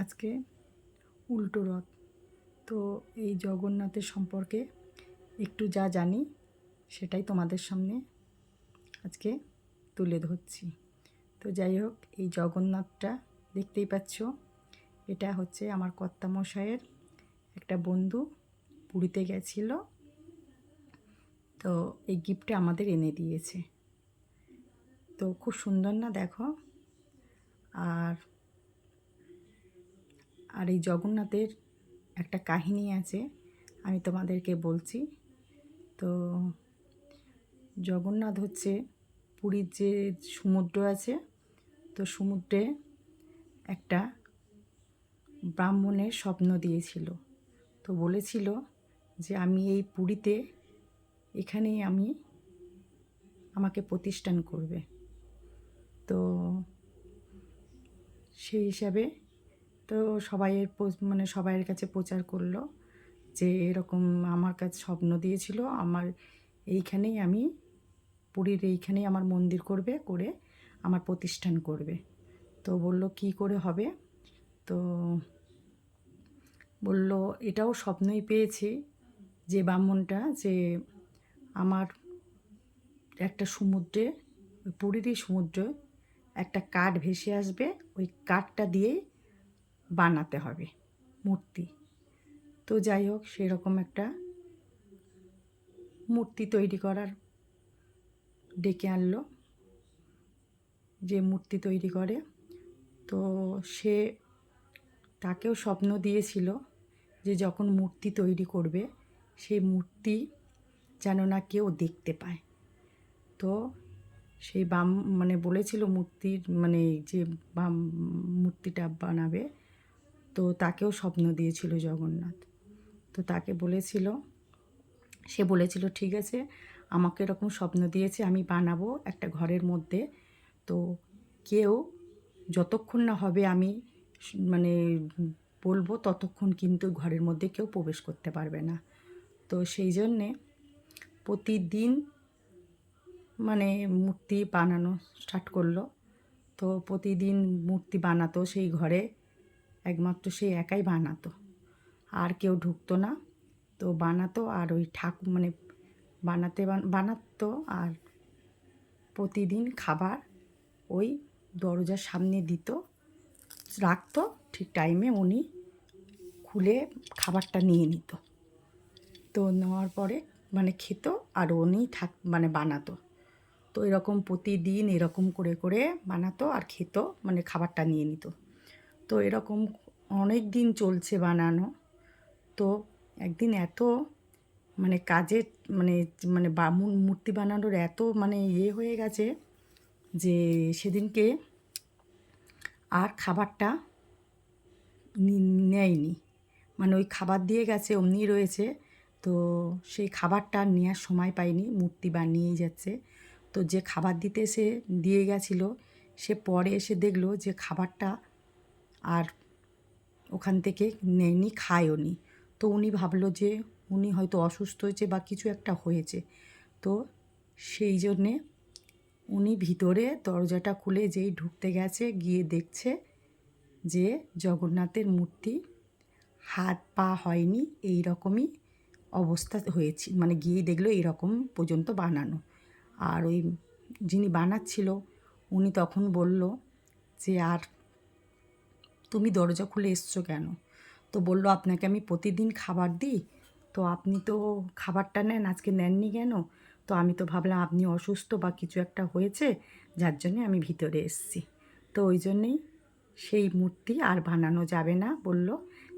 আজকে উল্টো রথ। তো এই জগন্নাথের সম্পর্কে একটু যা জানি সেটাই তোমাদের সামনে আজকে তুলে ধরছি। তো যাই হোক, এই জগন্নাথটা দেখতেই পাচ্ছ, এটা হচ্ছে আমার কর্তামশাইয়ের একটা বন্ধু পুরীতে গেছিল, তো এই গিফটটা আমাদের এনে দিয়েছে। তো খুব সুন্দর না, দেখো। আর আর এই জগন্নাথের একটা কাহিনী আছে, আমি তোমাদেরকে বলছি। তো জগন্নাথ হচ্ছে পুরীর যে সমুদ্র আছে, তো সমুদ্রে একটা ব্রাহ্মণের স্বপ্ন দিয়েছিল। তো বলেছিল যে আমি এই পুরীতে এখানেই আমাকে প্রতিষ্ঠান করবে। তো সেই হিসাবে তো সবাইয়ের কাছে প্রচার করলো যে এরকম আমার কাছে স্বপ্ন দিয়েছিল, আমার পুরীর এইখানেই আমার মন্দির করে আমার প্রতিষ্ঠান করবে। তো বলল কি করে হবে? তো বলল এটাও স্বপ্নই পেয়েছি যে ব্রাহ্মণটা, যে আমার একটা সমুদ্রে, পুরীরই সমুদ্রে একটা কাঠ ভেসে আসবে, ওই কাঠটা দিয়েই বানাতে হবে মূর্তি। তো যাই হোক, সেরকম একটা মূর্তি তৈরি করার ডেকে আনলো, যে মূর্তি তৈরি করে। তো তাকেও স্বপ্ন দিয়েছিল যে যখন মূর্তি তৈরি করবে সেই মূর্তি যেন না কেউ দেখতে পায়। তো সেই বলেছিল যে মূর্তিটা বানাবে, তো তাকেও স্বপ্ন দিয়েছিল জগন্নাথ। তো সে বলেছিল ঠিক আছে, আমাকে এরকম স্বপ্ন দিয়েছে, আমি বানাবো একটা ঘরের মধ্যে। তো কেউ যতক্ষণ না হবে আমি বলবো ততক্ষণ কিন্তু ঘরের মধ্যে কেউ প্রবেশ করতে পারবে না। তো সেই জন্যে প্রতিদিন মূর্তি বানানো স্টার্ট করলো। তো প্রতিদিন মূর্তি বানাতো সেই ঘরে, একমাত্র সে একাই বানাতো, আর কেউ ঢুকতো না। তো বানাতো আর ওই বানাতো, আর প্রতিদিন খাবার ওই দরজার সামনে রাখতো, ঠিক টাইমে উনি খুলে খাবারটা নিয়ে নিত। তো নেওয়ার পরে খেত, আর উনি বানাতো। তো এরকম প্রতিদিন এরকম করে বানাতো আর খেত, খাবারটা নিয়ে নিত। তো এরকম অনেক দিন চলছে বানানো। তো একদিন এত কাজের মূর্তি বানানোর এত হয়ে গেছে যে সেদিনকে আর খাবারটা নেয়নি, ওই খাবার দিয়ে গেছে অমনি রয়েছে। তো সেই খাবারটা নেওয়ার সময় পায়নি, মূর্তি বানিয়েই যাচ্ছে। তো যে খাবার দিতে সে দিয়ে গেছিলো, সে পরে এসে দেখলো যে খাবারটা আর ওখান থেকে নেয়নি, খায়ও নি। তো উনি ভাবলো যে উনি হয়তো অসুস্থ হয়েছে বা কিছু একটা হয়েছে। তো সেই জন্যে উনি ভিতরে দরজাটা খুলে যেই ঢুকতে গেছে, গিয়ে দেখছে যে জগন্নাথের মূর্তি হাত পা হয়নি, এই রকমই অবস্থা হয়েছে। গিয়ে দেখলো এরকম পর্যন্ত বানানো। আর ওই যিনি বানাচ্ছিল উনি তখন বলল যে আর তুমি দরজা খুলে এসছো কেন? তো বলল আপনাকে আমি প্রতিদিন খাবার দিই, তো আপনি তো খাবারটা নেন, আজকে নেননি কেন? তো আমি তো ভাবলাম আপনি অসুস্থ বা কিছু একটা হয়েছে, যার জন্যে আমি ভিতরে এসেছি। তো ওই জন্যেই সেই মূর্তি আর বানানো যাবে না, বলল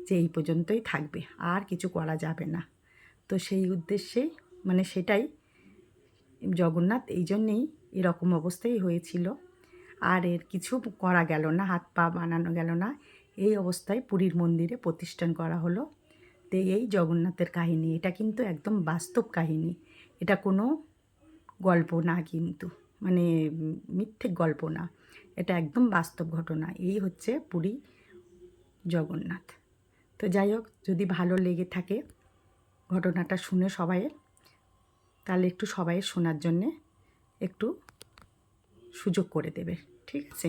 যে এই পর্যন্তই থাকবে, আর কিছু করা যাবে না। তো সেই উদ্দেশ্যেই সেটাই জগন্নাথ এই জন্যেই এরকম অবস্থাই হয়েছিল, আর এর কিছু করা গেল না, হাত পা বানানো গেল না। এই অবস্থায় পুরীর মন্দিরে প্রতিষ্ঠান করা হলো। তো এই জগন্নাথের কাহিনী, এটা কিন্তু একদম বাস্তব কাহিনী, এটা কোনো গল্প না, কিন্তু মিথ্যে গল্প না, এটা একদম বাস্তব ঘটনা। এই হচ্ছে পুরী জগন্নাথ। তো যাই হোক, যদি ভালো লেগে থাকে ঘটনাটা শুনে সবাইয়ের, তাহলে একটু সবাইয়ের শোনার জন্যে একটু সুযোগ করে দেবে, ঠিক আছে?